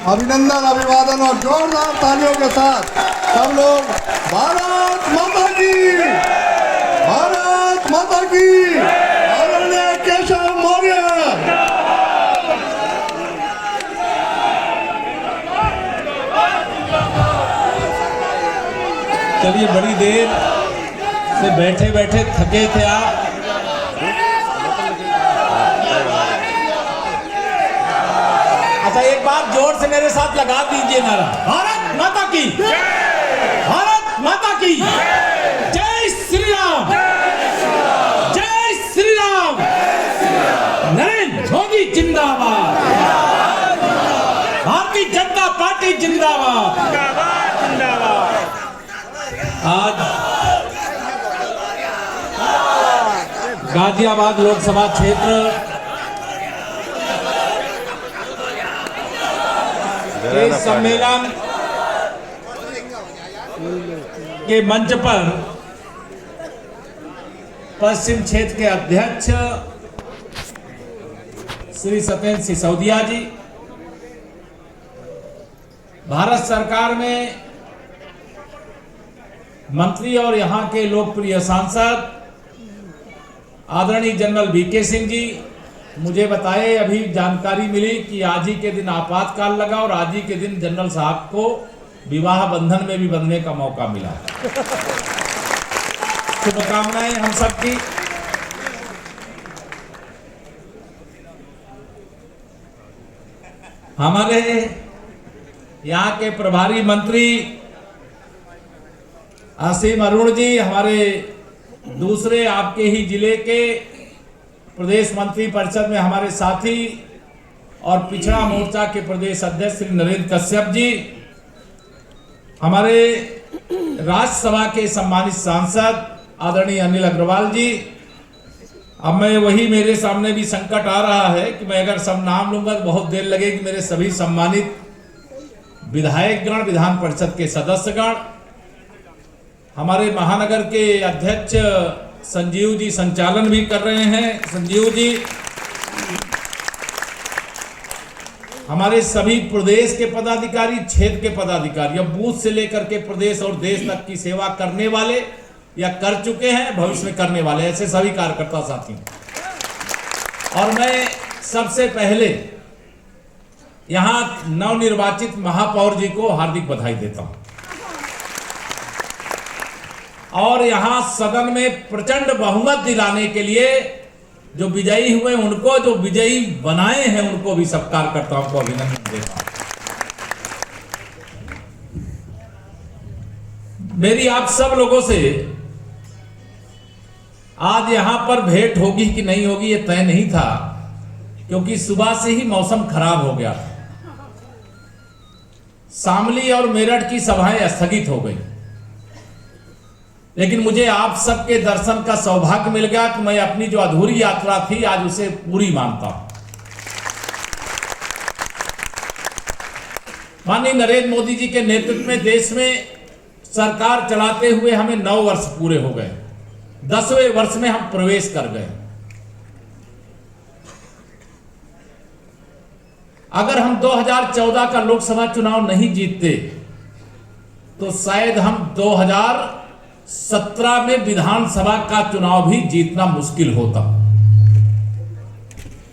अभिनंदन, अभिवादन और जोरदार तालियों के साथ सब लोग भारत माता की, भारत माता की, आदरणीय केशव मौर्य। चलिए, बड़ी देर से बैठे बैठे थके थे आप। अच्छा, एक बार जोर से मेरे साथ लगा दीजिए नारा, भारत माता की, भारत माता की, जय श्री राम, जय श्री राम, नरेंद्र मोदी जिंदाबाद, भारतीय जनता पार्टी जिंदाबाद। आज गाजियाबाद लोकसभा क्षेत्र के सम्मेलन के मंच पर पश्चिम क्षेत्र के अध्यक्ष श्री सत्येंद्र सिसोदिया जी, भारत सरकार में मंत्री और यहां के लोकप्रिय सांसद आदरणीय जनरल वीके सिंह जी, मुझे बताए, अभी जानकारी मिली कि आज ही के दिन आपातकाल लगा और आज ही के दिन जनरल साहब को विवाह बंधन में भी बंधने का मौका मिला। शुभकामनाएं हम सबकी। हमारे यहाँ के प्रभारी मंत्री असीम अरुण जी, हमारे दूसरे आपके ही जिले के प्रदेश मंत्री परिषद में हमारे साथी और पिछड़ा मोर्चा के प्रदेश अध्यक्ष श्री नरेंद्र कश्यप जी, हमारे राज्यसभा के सम्मानित सांसद आदरणीय अनिल अग्रवाल जी। अब मैं वही, मेरे सामने भी संकट आ रहा है कि मैं अगर सब नाम लूंगा तो बहुत देर लगेगी। मेरे सभी सम्मानित विधायकगण, विधान परिषद के सदस्यगण, हमारे महानगर के अध्यक्ष संजीव जी संचालन भी कर रहे हैं, संजीव जी, हमारे सभी प्रदेश के पदाधिकारी, क्षेत्र के पदाधिकारी, अब बूथ से लेकर के प्रदेश और देश तक की सेवा करने वाले या कर चुके हैं, भविष्य में करने वाले, ऐसे सभी कार्यकर्ता साथी। और मैं सबसे पहले यहां नवनिर्वाचित महापौर जी को हार्दिक बधाई देता हूं और यहां सदन में प्रचंड बहुमत दिलाने के लिए जो विजयी हुए उनको, जो विजयी बनाए हैं उनको भी सब कार्यकर्ताओं को अभिनंदन देता हूं। मेरी आप सब लोगों से आज यहां पर भेंट होगी कि नहीं होगी ये तय नहीं था, क्योंकि सुबह से ही मौसम खराब हो गया था। शामली और मेरठ की सभाएं स्थगित हो गई, लेकिन मुझे आप सबके दर्शन का सौभाग्य मिल गया कि मैं अपनी जो अधूरी यात्रा थी आज उसे पूरी मानता हूं। माननीय नरेंद्र मोदी जी के नेतृत्व में देश में सरकार चलाते हुए हमें 9 वर्ष पूरे हो गए, 10वें वर्ष में हम प्रवेश कर गए। अगर हम 2014 का लोकसभा चुनाव नहीं जीतते तो शायद हम 2017 में विधानसभा का चुनाव भी जीतना मुश्किल होता।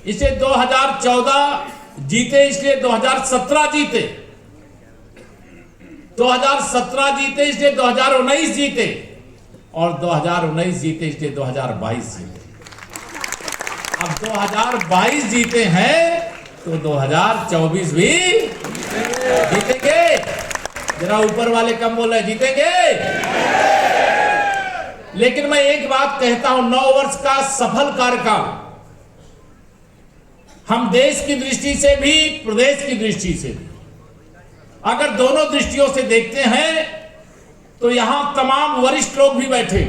इसे 2014 जीते, इसलिए 2017 जीते, 2017 जीते इसलिए 2019 जीते, और 2019 जीते इसलिए 2022 जीते। अब 2022 जीते हैं तो 2024 भी जीतेंगे। जरा ऊपर वाले कम बोल रहे, जीतेंगे। लेकिन मैं एक बात कहता हूं, 9 वर्ष का सफल कार्यकाल हम देश की दृष्टि से भी, प्रदेश की दृष्टि से भी, अगर दोनों दृष्टियों से देखते हैं तो यहां तमाम वरिष्ठ लोग भी बैठे।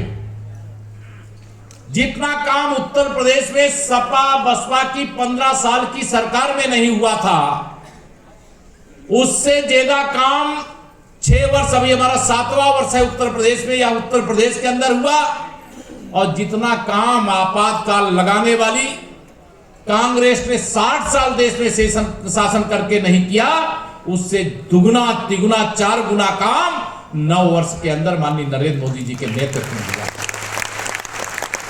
जितना काम उत्तर प्रदेश में सपा बसपा की 15 साल की सरकार में नहीं हुआ था, उससे ज्यादा काम 6 वर्ष, अभी हमारा 7वां वर्ष है उत्तर प्रदेश में या उत्तर प्रदेश के अंदर हुआ। और जितना काम आपातकाल लगाने वाली कांग्रेस ने 60 साल देश में शासन करके नहीं किया, उससे दुगुना तिगुना 4 गुना काम 9 वर्ष के अंदर माननीय नरेंद्र मोदी जी के नेतृत्व में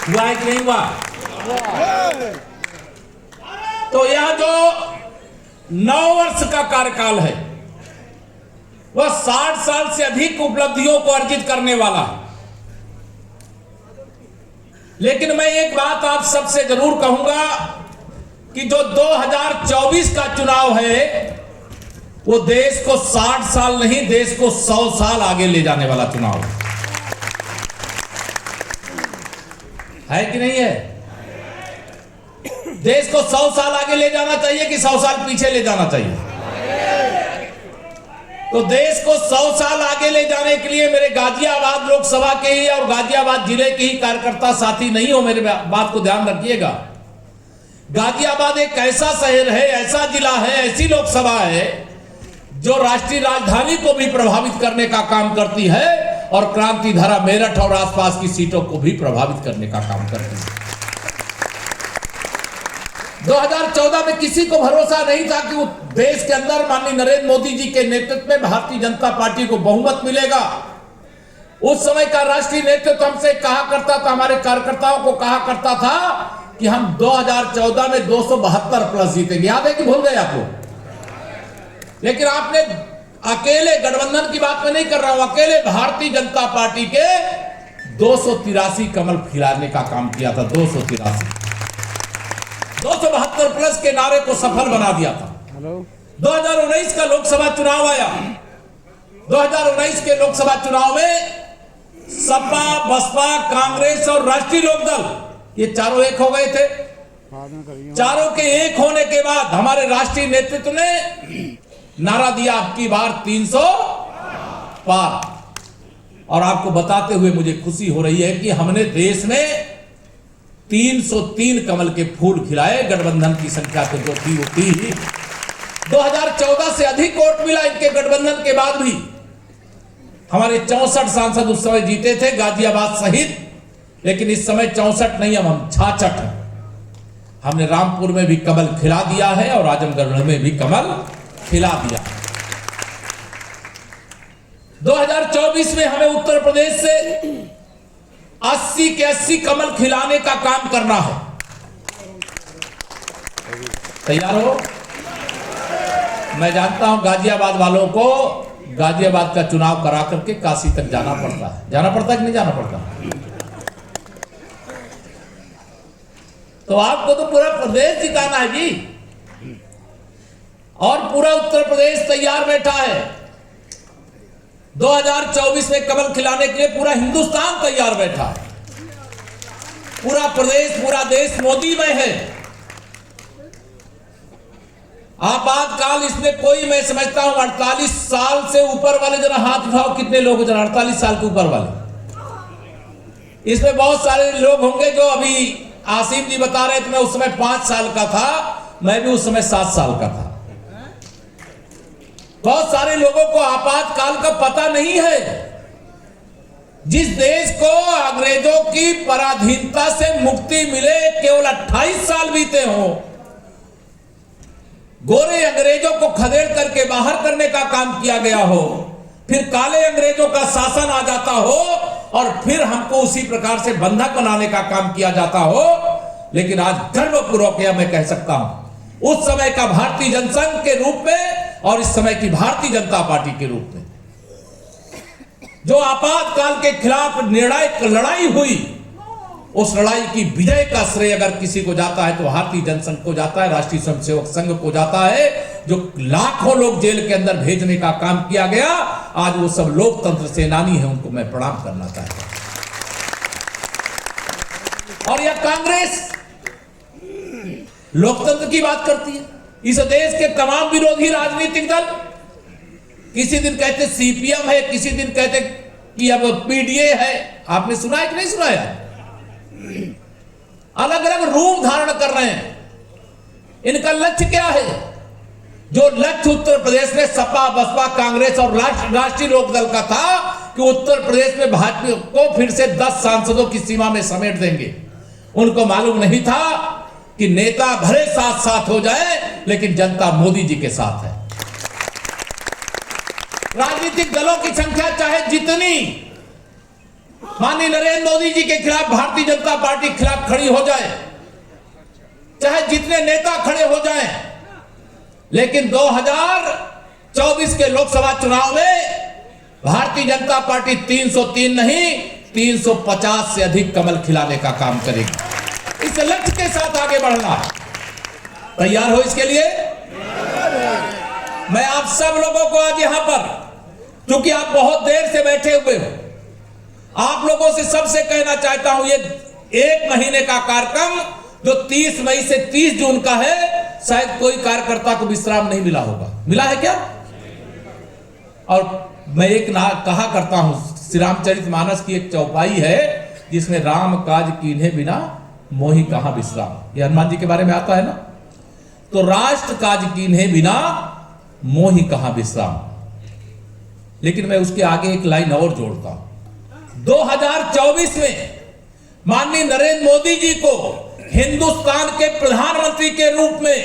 हुआ है कि नहीं हुआ? तो यह जो 9 वर्ष का कार्यकाल है वह 60 साल से अधिक उपलब्धियों को अर्जित करने वाला है। लेकिन मैं एक बात आप सबसे जरूर कहूंगा कि जो 2024 का चुनाव है वो देश को 60 साल नहीं, देश को 100 साल आगे ले जाने वाला चुनाव है कि नहीं है? देश को 100 साल आगे ले जाना चाहिए कि 100 साल पीछे ले जाना चाहिए? तो देश को 100 साल आगे ले जाने के लिए मेरे गाजियाबाद लोकसभा के ही और गाजियाबाद जिले के ही कार्यकर्ता साथी नहीं हो, मेरे बात को ध्यान रखिएगा। गाजियाबाद एक ऐसा शहर है, ऐसा जिला है, ऐसी लोकसभा है जो राष्ट्रीय राजधानी को भी प्रभावित करने का काम करती है और क्रांति धारा मेरठ और आसपास की सीटों को भी प्रभावित करने का काम करती है। 2014 में किसी को भरोसा नहीं था कि देश के अंदर माननीय नरेंद्र मोदी जी के नेतृत्व में भारतीय जनता पार्टी को बहुमत मिलेगा। उस समय का राष्ट्रीय नेतृत्व हमसे कहा करता था, हमारे कार्यकर्ताओं को कहा करता था कि हम 2014 में 272 प्लस जीतेंगे। याद है कि भूल गए आपको? लेकिन आपने अकेले गठबंधन की बात में नहीं कर रहा हूं, अकेले भारतीय जनता पार्टी के 283 कमल खिलाने का काम किया था। 272 प्लस के नारे को सफल बना दिया था। 2019 का लोकसभा चुनाव आया। 2019 के लोकसभा चुनाव में सपा, बसपा, कांग्रेस और राष्ट्रीय लोकदल ये चारों एक हो गए थे। चारों के एक होने के बाद हमारे राष्ट्रीय नेतृत्व ने नारा दिया, अब की बार 300 पार। और आपको बताते हुए मुझे खुशी हो रही है कि हमने देश में 303 कमल के फूल खिलाए। गठबंधन की संख्या तो जो थी वो थी ही। 2014 से अधिक वोट मिला इनके गठबंधन के बाद भी। हमारे 64 सांसद उस समय जीते थे गाजियाबाद सहित, लेकिन इस समय 64 नहीं, अब हम 66 हैं। हमने रामपुर में भी कमल खिला दिया है और आजमगढ़ में भी कमल खिला दिया। 2024 में हमें उत्तर प्रदेश से 80 के 80 कमल खिलाने का काम करना है। तैयार हो? मैं जानता हूं गाजियाबाद वालों को गाजियाबाद का चुनाव करा करके काशी तक जाना पड़ता है। जाना पड़ता है कि नहीं जाना पड़ता? तो आपको तो पूरा प्रदेश जिताना है जी, और पूरा उत्तर प्रदेश तैयार बैठा है। 2024 में कमल खिलाने के लिए पूरा हिंदुस्तान तैयार बैठा है। पूरा प्रदेश, पूरा देश मोदी में है। आपातकाल इसमें कोई, मैं समझता हूं 48 साल से ऊपर वाले जरा हाथ उठाओ, कितने लोग जरा 48 साल के ऊपर वाले? इसमें बहुत सारे लोग होंगे जो अभी आसिम जी बता रहे थे, मैं उस समय 5 साल का था, मैं भी उस समय 7 साल का था। बहुत सारे लोगों को आपातकाल का पता नहीं है। जिस देश को अंग्रेजों की पराधीनता से मुक्ति मिले केवल 28 साल बीते हो, गोरे अंग्रेजों को खदेड़ करके बाहर करने का काम किया गया हो, फिर काले अंग्रेजों का शासन आ जाता हो और फिर हमको उसी प्रकार से बंधक बनाने का काम किया जाता हो। लेकिन आज गर्वपूर्वक यह मैं कह सकता हूं, उस समय का भारतीय जनसंघ के रूप में और इस समय की भारतीय जनता पार्टी के रूप में जो आपातकाल के खिलाफ निर्णायक लड़ाई हुई, उस लड़ाई की विजय का श्रेय अगर किसी को जाता है तो भारतीय जनसंघ को जाता है, राष्ट्रीय स्वयंसेवक संघ को जाता है। जो लाखों लोग जेल के अंदर भेजने का काम किया गया, आज वो सब लोकतंत्र सेनानी हैं, उनको मैं प्रणाम करना चाहता हूं। और यह कांग्रेस लोकतंत्र की बात करती है। इस देश के तमाम विरोधी राजनीतिक दल किसी दिन कहते सीपीएम है, किसी दिन कहते कि अब पीडीए है। आपने सुना है कि नहीं सुना है? अलग अलग रूप धारण कर रहे हैं। इनका लक्ष्य क्या है? जो लक्ष्य उत्तर प्रदेश में सपा, बसपा, कांग्रेस और राष्ट्रीय लोकदल का था कि उत्तर प्रदेश में भाजपा को फिर से 10 सांसदों की सीमा में समेट देंगे। उनको मालूम नहीं था कि नेता भले साथ साथ हो जाए, लेकिन जनता मोदी जी के साथ है। राजनीतिक दलों की संख्या चाहे जितनी माननीय नरेंद्र मोदी जी के खिलाफ भारतीय जनता पार्टी के खिलाफ खड़ी हो जाए, चाहे जितने नेता खड़े हो जाएं, लेकिन 2024 के लोकसभा चुनाव में भारतीय जनता पार्टी 303 नहीं 350 से अधिक कमल खिलाने का काम करेगी। इस लक्ष्य के साथ आगे बढ़ना है। तैयार हो इसके लिए? मैं आप सब लोगों को आज यहां पर, क्योंकि आप बहुत देर से बैठे हुए हो, आप लोगों से सबसे कहना चाहता हूं, ये 1 महीने का कार्यक्रम जो 30 मई से 30 जून का है, शायद कोई कार्यकर्ता को विश्राम नहीं मिला होगा। मिला है क्या? और मैं एक कहा करता हूं, श्री रामचरितमानस की एक चौपाई है जिसमें राम काज कीन्हे बिना मोहि कहां विश्राम, ये हनुमान जी के बारे में आता है ना। तो राष्ट्र काज कीन्हे बिना मोहि कहां विश्राम, लेकिन मैं उसके आगे एक लाइन और जोड़ता हूं। 2024 में माननीय नरेंद्र मोदी जी को हिंदुस्तान के प्रधानमंत्री के रूप में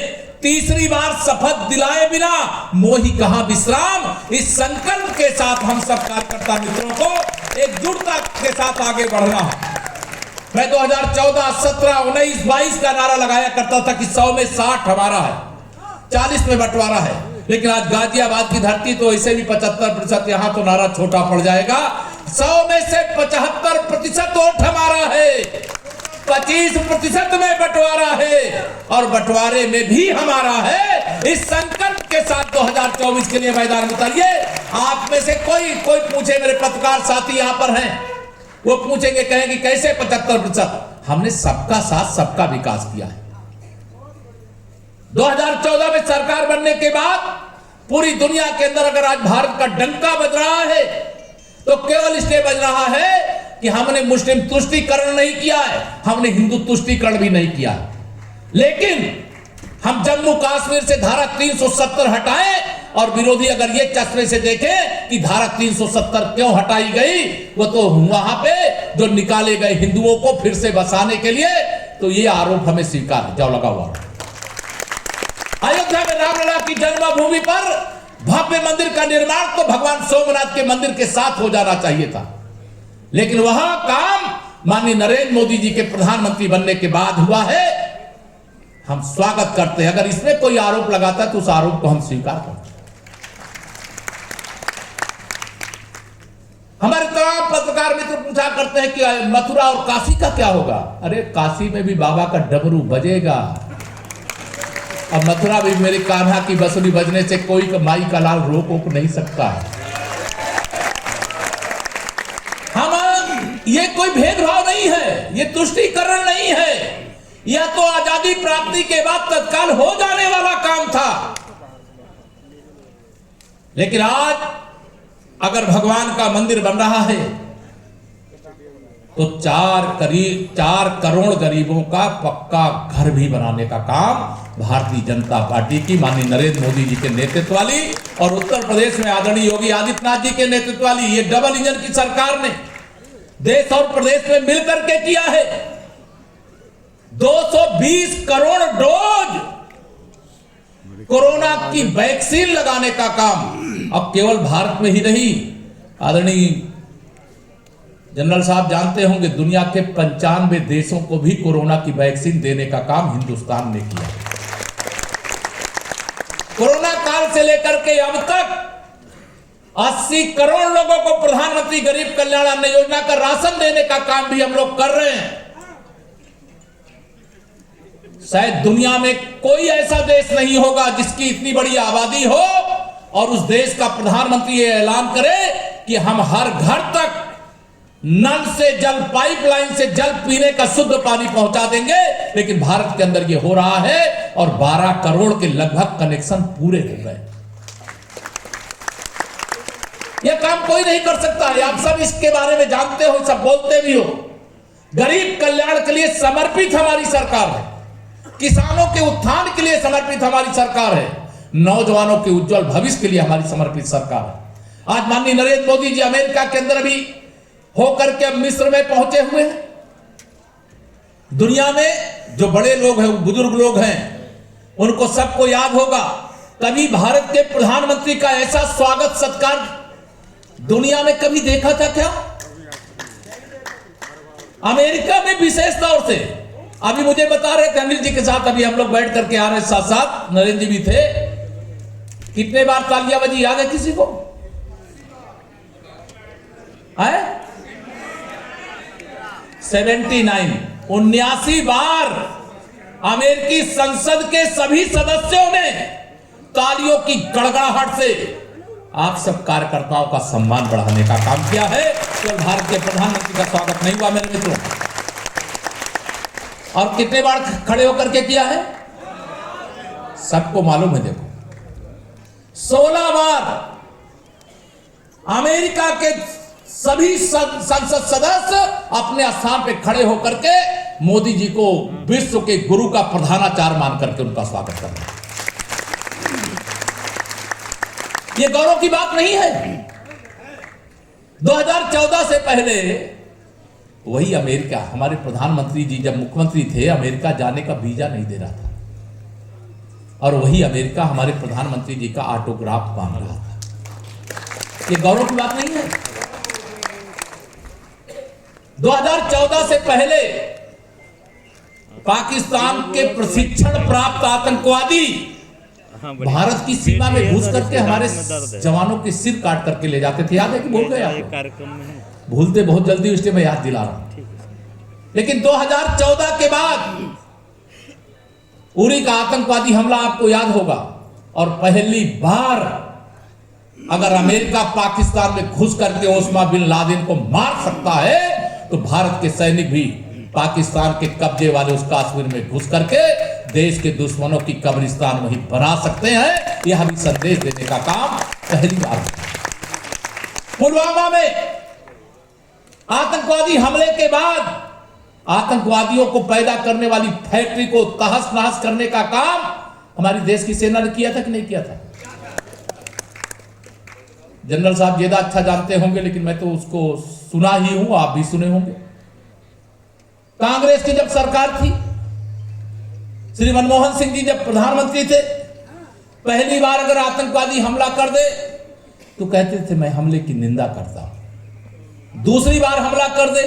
तीसरी बार शपथ दिलाए बिना मोहि कहां विश्राम, इस संकल्प के साथ हम सब कार्यकर्ता मित्रों को एकजुटता के साथ आगे बढ़ना है। मैं 2014, 17, 19, 22 का नारा लगाया करता था कि 100 में 60 हमारा है, 40 में बंटवारा है, लेकिन आज गाजियाबाद की धरती तो ऐसे भी 75%, यहां तो नारा छोटा पड़ जाएगा। 100 में से 75% वोट हमारा है, 25% में बंटवारा है और बंटवारे में भी हमारा है। इस संकल्प के साथ 2024 के लिए मैदान में उतरिए। आप में से कोई पूछे, मेरे पत्रकार साथी यहां पर हैं, वो पूछेंगे, कहेंगे कैसे 75%? हमने सबका साथ सबका विकास किया है। 2014 में सरकार बनने के बाद पूरी दुनिया के अंदर अगर आज भारत का डंका बज रहा है तो केवल इसलिए बज रहा है कि हमने मुस्लिम तुष्टीकरण नहीं किया है, हमने हिंदू तुष्टीकरण भी नहीं किया है। लेकिन हम जम्मू कश्मीर से धारा 370 हटाए और विरोधी अगर ये चश्मे से देखे कि धारा 370 क्यों हटाई गई, वो तो वहां पे जो निकाले गए हिंदुओं को फिर से बसाने के लिए, तो ये आरोप हमें स्वीकार है, जाओ लगा हुआ। अयोध्या में रामलला की जन्मभूमि पर भव्य मंदिर का निर्माण तो भगवान सोमनाथ के मंदिर के साथ हो जाना चाहिए था, लेकिन वहां काम माननीय नरेंद्र मोदी जी के प्रधानमंत्री बनने के बाद हुआ है। हम स्वागत करते हैं। अगर इसमें कोई आरोप लगाता है तो उस आरोप को हम स्वीकार करते हैं। हमारे तमाम पत्रकार मित्र पूछा करते हैं कि मथुरा और काशी का क्या होगा? अरे काशी में भी बाबा का डमरू बजेगा, अब मथुरा भी मेरे कान्हा की बंसुरी बजने से कोई माई का लाल रोक नहीं सकता है। हम ये कोई भेदभाव नहीं है, ये तुष्टीकरण नहीं है, यह तो आजादी प्राप्ति के बाद तत्काल हो जाने वाला काम था। लेकिन आज अगर भगवान का मंदिर बन रहा है तो 4 करोड़ गरीबों का पक्का घर भी बनाने का काम भारतीय जनता पार्टी की माननीय नरेंद्र मोदी जी के नेतृत्व वाली और उत्तर प्रदेश में आदरणीय योगी आदित्यनाथ जी के नेतृत्व वाली ये डबल इंजन की सरकार ने देश और प्रदेश में मिलकर के किया है। 220 करोड़ डोज कोरोना की वैक्सीन लगाने का काम अब केवल भारत में ही नहीं, आदरणीय जनरल साहब जानते होंगे दुनिया के 95 देशों को भी कोरोना की वैक्सीन देने का काम हिंदुस्तान ने किया। कोरोना काल से लेकर के अब तक 80 करोड़ लोगों को प्रधानमंत्री गरीब कल्याण अन्न योजना का राशन देने का काम भी हम लोग कर रहे हैं। शायद दुनिया में कोई ऐसा देश नहीं होगा जिसकी इतनी बड़ी आबादी हो और उस देश का प्रधानमंत्री ये ऐलान करे कि हम हर घर तक नल से जल, पाइपलाइन से जल पीने का शुद्ध पानी पहुंचा देंगे। लेकिन भारत के अंदर ये हो रहा है और 12 करोड़ के लगभग कनेक्शन पूरे हो गए। यह काम कोई नहीं कर सकता है, आप सब इसके बारे में जानते हो, सब बोलते भी हो। गरीब कल्याण के लिए समर्पित हमारी सरकार है, किसानों के उत्थान के लिए समर्पित हमारी सरकार है, नौजवानों के उज्जवल भविष्य के लिए हमारी समर्पित सरकार है। आज माननीय नरेंद्र मोदी जी अमेरिका के अंदर भी होकर के अब मिस्र में पहुंचे हुए हैं। दुनिया में जो बड़े लोग हैं, बुजुर्ग लोग हैं, उनको सबको याद होगा कभी भारत के प्रधानमंत्री का ऐसा स्वागत सत्कार दुनिया में कभी देखा था क्या? अमेरिका में विशेष तौर से अभी मुझे बता रहे थे अनिल जी के साथ, अभी हम लोग बैठ करके आ रहे साथ साथ, नरेंद्र जी भी थे, कितने बार तालियां बजी याद है किसी को? है 79 बार अमेरिकी संसद के सभी सदस्यों ने तालियों की गड़गड़ाहट से आप सब कार्यकर्ताओं का सम्मान बढ़ाने का काम किया है। तो भारत के प्रधानमंत्री का स्वागत नहीं हुआ मेरे मित्रों? और कितने बार खड़े होकर के किया है सबको मालूम है। देखो 16 बार अमेरिका के सभी संसद सदस्य अपने स्थान पे खड़े होकर के मोदी जी को विश्व के गुरु का प्रधानाचार्य मान करके उनका स्वागत करते हैं। ये गौरव की बात नहीं है। 2014 से पहले वही अमेरिका, हमारे प्रधानमंत्री जी जब मुख्यमंत्री थे, अमेरिका जाने का वीजा नहीं दे रहा था, और वही अमेरिका हमारे प्रधानमंत्री जी का ऑटोग्राफ मांग रहा था। ये गौरव की बात नहीं है। 2014 से पहले पाकिस्तान के प्रशिक्षण प्राप्त आतंकवादी भारत की सीमा में घुस करके हमारे जवानों के सिर काट करके ले जाते थे। याद है कि भूल गए आप? कार्यक्रम में भूलते बहुत जल्दी, इसलिए मैं याद दिला रहा हूं। लेकिन 2014 के बाद उरी का आतंकवादी हमला आपको याद होगा, और पहली बार अगर अमेरिका पाकिस्तान में घुस करके ओसामा बिन लादेन को मार सकता है, तो भारत के सैनिक भी पाकिस्तान के कब्जे वाले उस कश्मीर में घुस करके देश के दुश्मनों की कब्रिस्तान वहीं बना सकते हैं। यह भी संदेश देने का काम पहली बार। पुलवामा में आतंकवादी हमले के बाद आतंकवादियों को पैदा करने वाली फैक्ट्री को तहस नहस करने का काम हमारी देश की सेना ने किया था कि नहीं किया था? जनरल साहब ज्यादा अच्छा जानते होंगे, लेकिन मैं तो उसको सुना ही हूं, आप भी सुने होंगे। कांग्रेस की जब सरकार थी, श्री मनमोहन सिंह जी जब प्रधानमंत्री थे, पहली बार अगर आतंकवादी हमला कर दे तो कहते थे मैं हमले की निंदा करता हूं, दूसरी बार हमला कर दे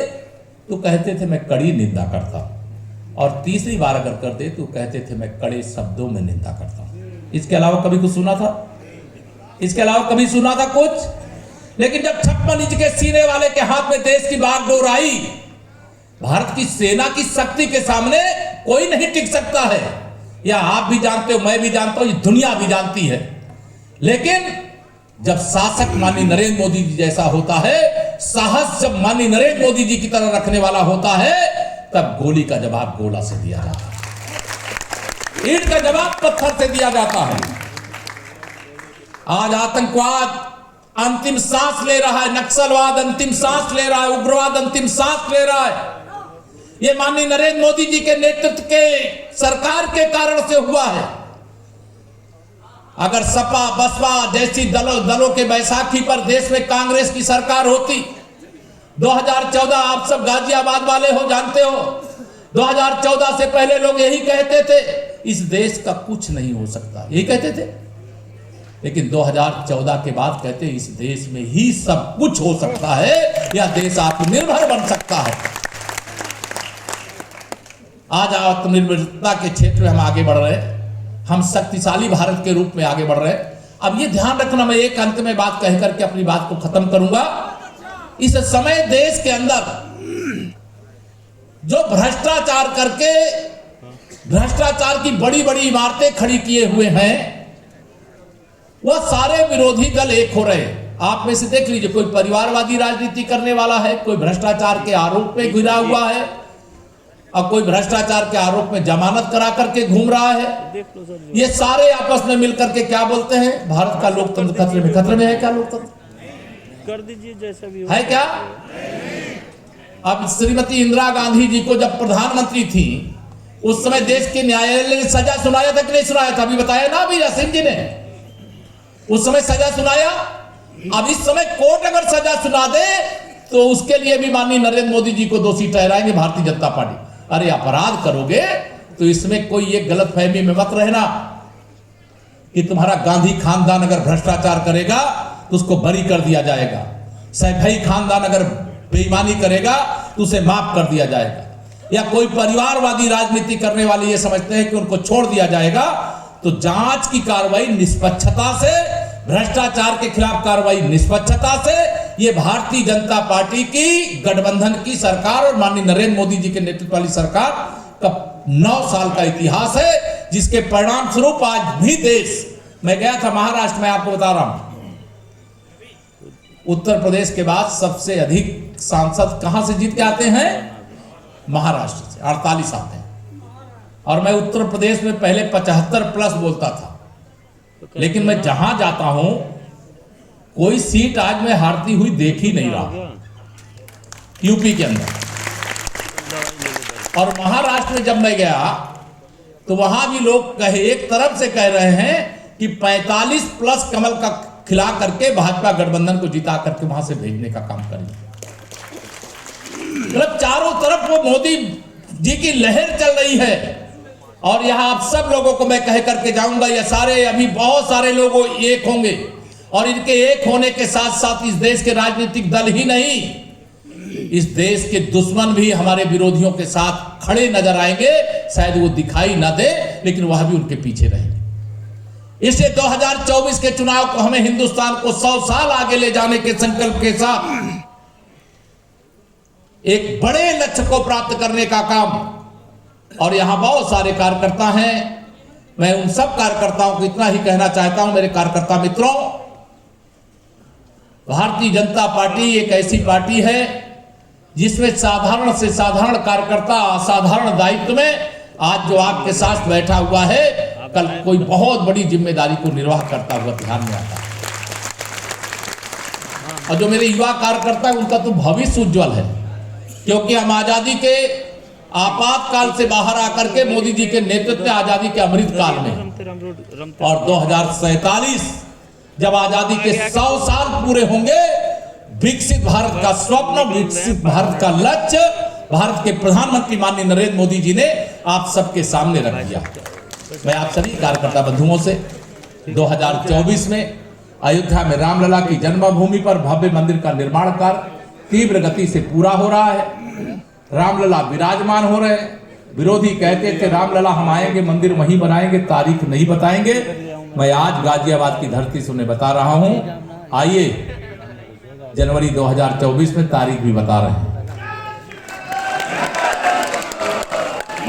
तो कहते थे मैं कड़ी निंदा करता हूं, और तीसरी बार अगर कर दे तो कहते थे मैं कड़े शब्दों में निंदा करता हूं। इसके अलावा कभी कुछ सुना था? इसके अलावा कभी सुना था कुछ? लेकिन जब 56 इंच के सीने वाले के हाथ में देश की बागडोर आई, भारत की सेना की शक्ति के सामने कोई नहीं टिक सकता है। या आप भी जानते हो, मैं भी जानता हूं, ये दुनिया भी जानती है। लेकिन जब शासक माननीय नरेंद्र मोदी जी जैसा होता है, साहस जब माननीय नरेंद्र मोदी जी की तरह रखने वाला होता है, तब गोली का जवाब गोला से दिया जाता है, ईंट का जवाब पत्थर से दिया जाता है। आज आतंकवाद अंतिम सांस ले रहा है, नक्सलवाद अंतिम सांस ले रहा है, उग्रवाद अंतिम सांस ले रहा है। ये माननीय नरेंद्र मोदी जी के नेतृत्व के सरकार के कारण से हुआ है। अगर सपा बसपा जैसी दलों के बैसाखी पर देश में कांग्रेस की सरकार होती, 2014 आप सब गाजियाबाद वाले हो, जानते हो, 2014 से पहले लोग यही कहते थे इस देश का कुछ नहीं हो सकता, यही कहते थे। लेकिन 2014 के बाद कहते इस देश में ही सब कुछ हो सकता है, यह देश आत्मनिर्भर बन सकता है। आज आत्मनिर्भरता के क्षेत्र में हम आगे बढ़ रहे हैं, हम शक्तिशाली भारत के रूप में आगे बढ़ रहे हैं। अब ये ध्यान रखना, मैं एक अंत में बात कह करके अपनी बात को खत्म करूंगा। इस समय देश के अंदर जो भ्रष्टाचार करके भ्रष्टाचार की बड़ी बड़ी इमारतें खड़ी किए हुए हैं, वह सारे विरोधी दल एक हो रहे हैं। आप में से देख लीजिए, कोई परिवारवादी राजनीति करने वाला है, कोई भ्रष्टाचार के आरोप में घिरा हुआ है, और कोई भ्रष्टाचार के आरोप में जमानत करा करके घूम रहा है। ये सारे आपस में मिलकर के क्या बोलते हैं? भारत का लोकतंत्र खतरे में। खतरे में है क्या लोकतंत्र? कर दीजिए जैसा भी है क्या? अब श्रीमती इंदिरा गांधी जी को जब प्रधानमंत्री थी, उस समय देश के न्यायालय ने सजा सुनाया था कि नहीं सुनाया था? अभी बताया ना अभी सिंह जी ने, उस समय सजा सुनाया। अब इस समय कोर्ट अगर सजा सुना दे तो उसके लिए भी माननीय नरेंद्र मोदी जी को दोषी ठहराएंगे भारतीय जनता पार्टी। अरे अपराध करोगे तो इसमें कोई ये गलतफहमी में मत रहना कि तुम्हारा गांधी खानदान अगर भ्रष्टाचार करेगा तो उसको बरी कर दिया जाएगा। सैफई खानदान अगर बेईमानी करेगा तो उसे माफ कर दिया जाएगा, या कोई परिवारवादी राजनीति करने वाले ये समझते हैं कि उनको छोड़ दिया जाएगा, तो जांच की कार्रवाई निष्पक्षता से, भ्रष्टाचार के खिलाफ कार्रवाई निष्पक्षता से, ये भारतीय जनता पार्टी की गठबंधन की सरकार और माननीय नरेंद्र मोदी जी के नेतृत्व वाली सरकार का 9 साल का इतिहास है, जिसके परिणाम स्वरूप आज भी देश, मैं गया था महाराष्ट्र में, आपको बता रहा हूं, उत्तर प्रदेश के बाद सबसे अधिक सांसद कहां से जीत के आते हैं? महाराष्ट्र से 48 आते हैं। और मैं उत्तर प्रदेश में पहले 75+ बोलता था, लेकिन मैं जहां जाता हूं कोई सीट आज मैं हारती हुई देख ही नहीं रहा यूपी के अंदर। और महाराष्ट्र में जब मैं गया तो वहां भी लोग कहे, एक तरफ से कह रहे हैं कि 45+ कमल का खिला करके भाजपा गठबंधन को जिता करके वहां से भेजने का काम करेंगे। मतलब चारों तरफ वो मोदी जी की लहर चल रही है। और यहां आप सब लोगों को मैं कह करके जाऊंगा, ये सारे अभी बहुत सारे लोग एक होंगे, और इनके एक होने के साथ साथ इस देश के राजनीतिक दल ही नहीं, इस देश के दुश्मन भी हमारे विरोधियों के साथ खड़े नजर आएंगे। शायद वो दिखाई ना दे, लेकिन वह भी उनके पीछे रहेंगे। इससे 2024 के चुनाव को हमें हिंदुस्तान को 100 साल आगे ले जाने के संकल्प के साथ एक बड़े लक्ष्य को प्राप्त करने का काम, और यहां बहुत सारे कार्यकर्ता हैं, मैं उन सब कार्यकर्ताओं को इतना ही कहना चाहता हूं, मेरे कार्यकर्ता मित्रों, भारतीय जनता पार्टी एक ऐसी पार्टी है जिसमें साधारण से साधारण कार्यकर्ता असाधारण दायित्व में आज जो आपके साथ बैठा हुआ है, कल कोई बहुत बड़ी जिम्मेदारी को निर्वाह करता हुआ ध्यान में आता है। और जो मेरे युवा कार्यकर्ता है उनका तो भविष्य उज्जवल है, क्योंकि हम आजादी के आपातकाल से बाहर आकर के मोदी जी के नेतृत्व में आजादी के अमृत काल में, और 2047 जब आजादी के 100 साल पूरे होंगे, विकसित भारत का स्वप्न, विकसित भारत का लक्ष्य भारत के प्रधानमंत्री माननीय नरेंद्र मोदी जी ने आप सबके सामने रख दिया। मैं आप सभी कार्यकर्ता बंधुओं से 2024 में अयोध्या में रामलला की जन्मभूमि पर भव्य मंदिर का निर्माण कार्य तीव्र गति से पूरा हो रहा है। रामलला विराजमान हो रहे हैं। विरोधी कहते थे रामलला हम आएंगे, मंदिर वहीं बनाएंगे, तारीख नहीं बताएंगे। मैं आज गाजियाबाद की धरती से उन्हें बता रहा हूं, आइए जनवरी 2024 में तारीख भी बता रहे हैं।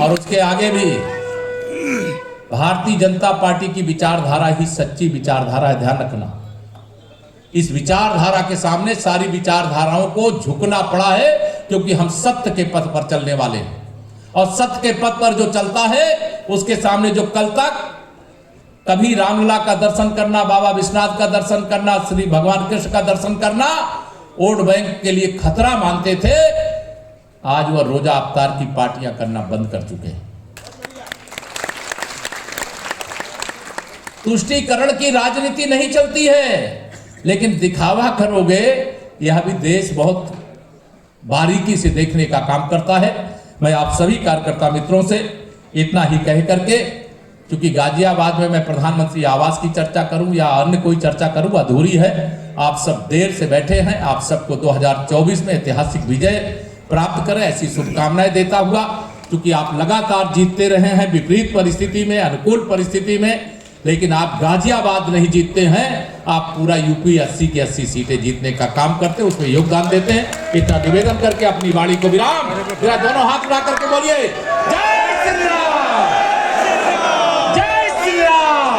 और उसके आगे भी भारतीय जनता पार्टी की विचारधारा ही सच्ची विचारधारा है, ध्यान रखना। इस विचारधारा के सामने सारी विचारधाराओं को झुकना पड़ा है, क्योंकि हम सत्य के पथ पर चलने वाले हैं। और सत्य के पथ पर जो चलता है उसके सामने जो कल तक कभी रामलला का दर्शन करना, बाबा विश्वनाथ का दर्शन करना, श्री भगवान कृष्ण का दर्शन करना वोट बैंक के लिए खतरा मानते थे, आज वह रोजा अवतार की पार्टियां करना बंद कर चुके हैं। तुष्टीकरण की राजनीति नहीं चलती है, लेकिन दिखावा करोगे, यह भी देश बहुत बारीकी से देखने का काम करता है। मैं आप सभी कार्यकर्ता मित्रों से इतना ही कह करके, क्योंकि गाजियाबाद में मैं प्रधानमंत्री आवास की चर्चा करूं या अन्य कोई चर्चा करूं अधूरी है। आप सब देर से बैठे हैं, आप सबको 2024 में ऐतिहासिक विजय प्राप्त करें, ऐसी शुभकामनाएं देता हुआ, क्योंकि आप लगातार जीतते रहे हैं विपरीत परिस्थिति में, अनुकूल परिस्थिति में, लेकिन आप गाजियाबाद नहीं जीतते हैं, आप पूरा यूपी 80 की 80 सीटें जीतने का काम करते हैं, उसमें योगदान देते हैं। इतना निवेदन करके अपनी वाणी को विराम, मेरा दोनों हाथ उठा करके बोलिए जय श्री राम, जय श्री राम,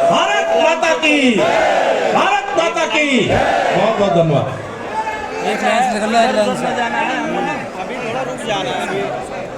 भारत माता की, भारत माता की। बहुत बहुत धन्यवाद। एक लाइन से निकल रहा है, अभी थोड़ा रुक जाना है।